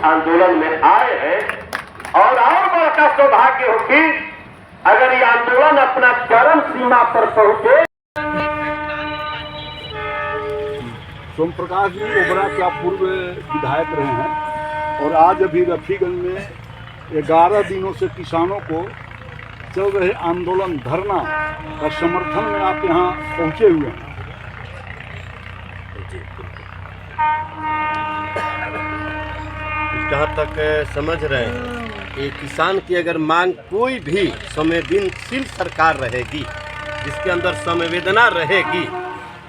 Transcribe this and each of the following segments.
आंदोलन में आए हैं। और बड़ा सौभाग्य हो कि अगर ये आंदोलन अपना चरम सीमा पर पहुंचे। सोम प्रकाश जी ओबरा क्या पूर्व विधायक रहे हैं और आज अभी रफीगंज में 11 दिनों से किसानों को चल रहे आंदोलन धरना का समर्थन में आप यहाँ पहुँचे हुए हैं। जहाँ तक समझ रहे हैं कि किसान की अगर मांग कोई भी संवेदनशील सरकार रहेगी जिसके अंदर संवेदना रहेगी,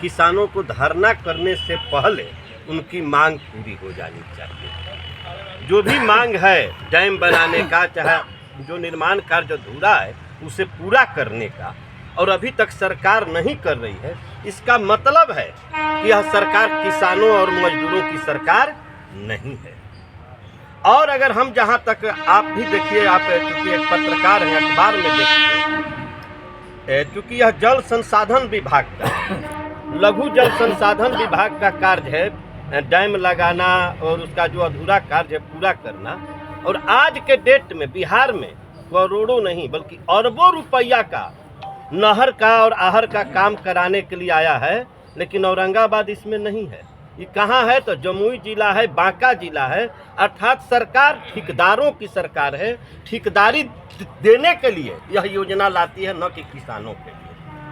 किसानों को धरना करने से पहले उनकी मांग पूरी हो जानी चाहिए। जो भी मांग है डैम बनाने का, चाहे जो निर्माण कार्य अधूरा है उसे पूरा करने का, और अभी तक सरकार नहीं कर रही है, इसका मतलब है कि यह सरकार किसानों और मजदूरों की सरकार नहीं है। और अगर हम जहाँ तक आप भी देखिए, आप चूँकि एक पत्रकार हैं, अखबार में देखिए, चूँकि यह जल संसाधन विभाग का, लघु जल संसाधन विभाग का कार्य है डैम लगाना और उसका जो अधूरा कार्य है पूरा करना। और आज के डेट में बिहार में करोड़ों नहीं बल्कि अरबों रुपया का नहर का और आहर का काम कराने के लिए आया है, लेकिन औरंगाबाद इसमें नहीं है। ये कहाँ है? तो जमुई जिला है, बांका जिला है। अर्थात सरकार ठेकेदारों की सरकार है, ठेकेदारी देने के लिए यह योजना लाती है, न कि किसानों के लिए।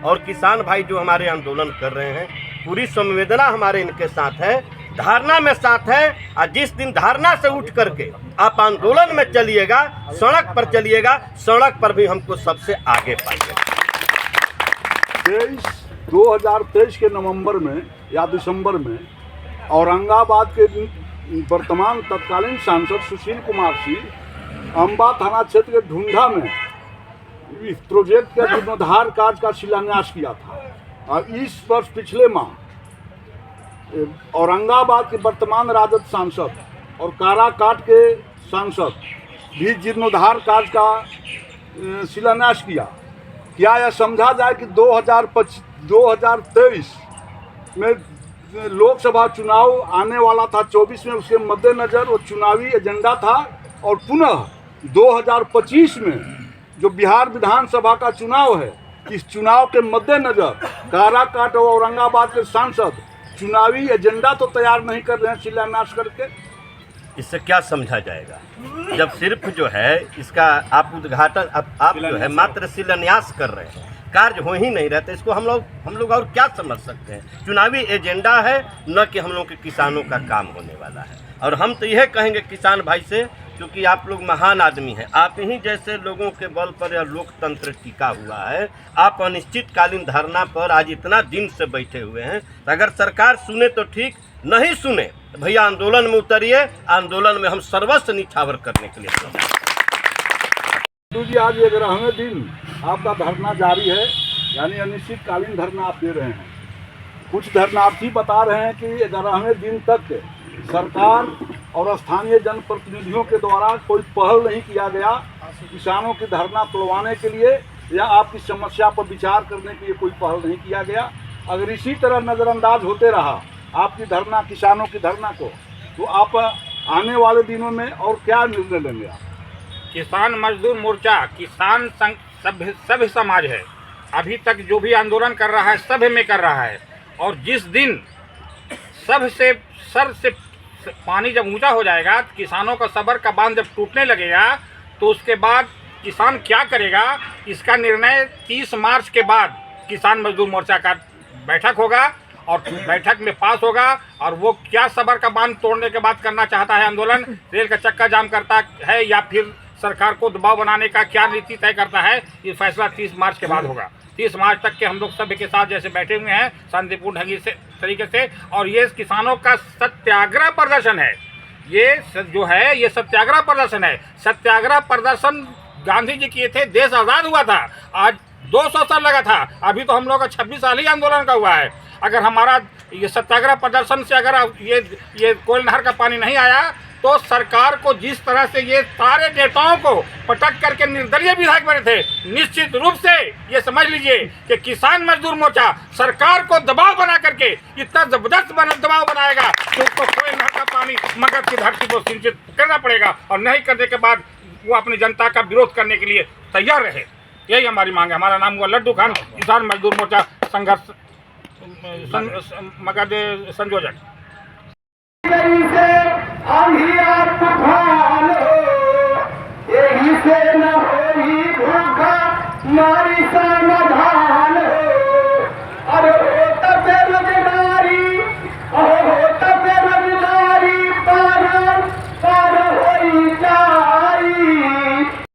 और किसान भाई जो हमारे आंदोलन कर रहे हैं, पूरी संवेदना हमारे इनके साथ है, धारणा में साथ है। और जिस दिन धारणा से उठ करके आप आंदोलन में चलिएगा, सड़क पर चलिएगा, सड़क पर भी हमको सबसे आगे पाइएगा। 2023 के नवंबर में या दिसंबर में औरंगाबाद के वर्तमान तत्कालीन सांसद सुशील कुमार सिंह अम्बा थाना क्षेत्र के ढूंढा में इस प्रोजेक्ट के जीर्णोद्धार कार्य का शिलान्यास किया था। और इस वर्ष पिछले माह औरंगाबाद के वर्तमान राजद सांसद और काराकाट के सांसद भी जीर्णोद्धार कार्य का शिलान्यास किया। क्या यह समझा जाए कि 2023 में लोकसभा चुनाव आने वाला था 24 में, उसके मद्देनज़र वो चुनावी एजेंडा था। और पुनः 2025 में जो बिहार विधानसभा का चुनाव है, इस चुनाव के मद्देनज़र काराकाट और औरंगाबाद के सांसद चुनावी एजेंडा तो तैयार नहीं कर रहे हैं शिलान्यास करके। इससे क्या समझा जाएगा जब सिर्फ जो है इसका आप उद्घाटन आप जो है मात्र शिलान्यास कर रहे हैं, कार्य हो ही नहीं रहते। इसको हम लोग और क्या समझ सकते हैं? चुनावी एजेंडा है, न कि हम लोग के किसानों का काम होने वाला है। और हम तो यह कहेंगे किसान भाई से, क्योंकि आप लोग महान आदमी हैं, आप ही जैसे लोगों के बल पर यह लोकतंत्र टिका हुआ है। आप अनिश्चितकालीन धरना पर आज इतना दिन से बैठे हुए हैं। तो अगर सरकार सुने तो ठीक, नहीं सुने तो भैया आंदोलन में उतरिए। आंदोलन में हम सर्वस्व निछावर करने के लिए जी आज 11वें दिन आपका धरना जारी है, यानी अनिश्चितकालीन धरना आप दे रहे हैं। कुछ धरनार्थी बता रहे हैं कि 11वें दिन तक सरकार और स्थानीय जनप्रतिनिधियों के द्वारा कोई पहल नहीं किया गया किसानों की धरना तोड़वाने के लिए, या आपकी समस्या पर विचार करने के लिए कोई पहल नहीं किया गया। अगर इसी तरह नज़रअंदाज होते रहा आपकी धरना, किसानों की धरना को, तो आप आने वाले दिनों में और क्या निर्णय लेंगे? आप किसान मजदूर मोर्चा किसान संघ सभ्य समाज है। अभी तक जो भी आंदोलन कर रहा है सभ्य में कर रहा है। और जिस दिन सर से पानी जब ऊंचा हो जाएगा, किसानों का सबर का बांध जब टूटने लगेगा, तो उसके बाद किसान क्या करेगा, इसका निर्णय 30 मार्च के बाद किसान मजदूर मोर्चा का बैठक होगा और बैठक में पास होगा। और वो क्या सबर का बांध तोड़ने के बाद करना चाहता है आंदोलन, रेल का चक्का जाम करता है या फिर सरकार को दबाव बनाने का क्या नीति तय करता है, ये फैसला 30 मार्च के बाद होगा। 30 मार्च तक के हम लोग सभी के साथ जैसे बैठे हुए हैं शांतिपूर्ण ढंग से तरीके से। और ये किसानों का सत्याग्रह प्रदर्शन है, ये जो है ये सत्याग्रह प्रदर्शन है। सत्याग्रह प्रदर्शन गांधी जी किए थे, देश आज़ाद हुआ था, आज 200 साल लगा था। अभी तो हम लोग का 26 साल ही आंदोलन का हुआ है। अगर हमारा ये सत्याग्रह प्रदर्शन से अगर ये कोयल नहर का पानी नहीं आया तो सरकार को जिस तरह से ये सारे नेताओं को पटक करके निर्दलीय विधायक बने थे, निश्चित रूप से ये समझ लीजिए कि किसान मजदूर मोर्चा सरकार को दबाव बना करके इतना जबरदस्त दबाव बनाएगा कि उसको कोई नहर का पानी मगध की धरती को सिंचित करना पड़ेगा, और नहीं करने के बाद वो अपनी जनता का विरोध करने के लिए तैयार रहे। यही हमारी मांग है। हमारा नाम हुआ लड्डू खान, किसान मजदूर मोर्चा संघर्ष मगध संयोजक। आंधी तूफान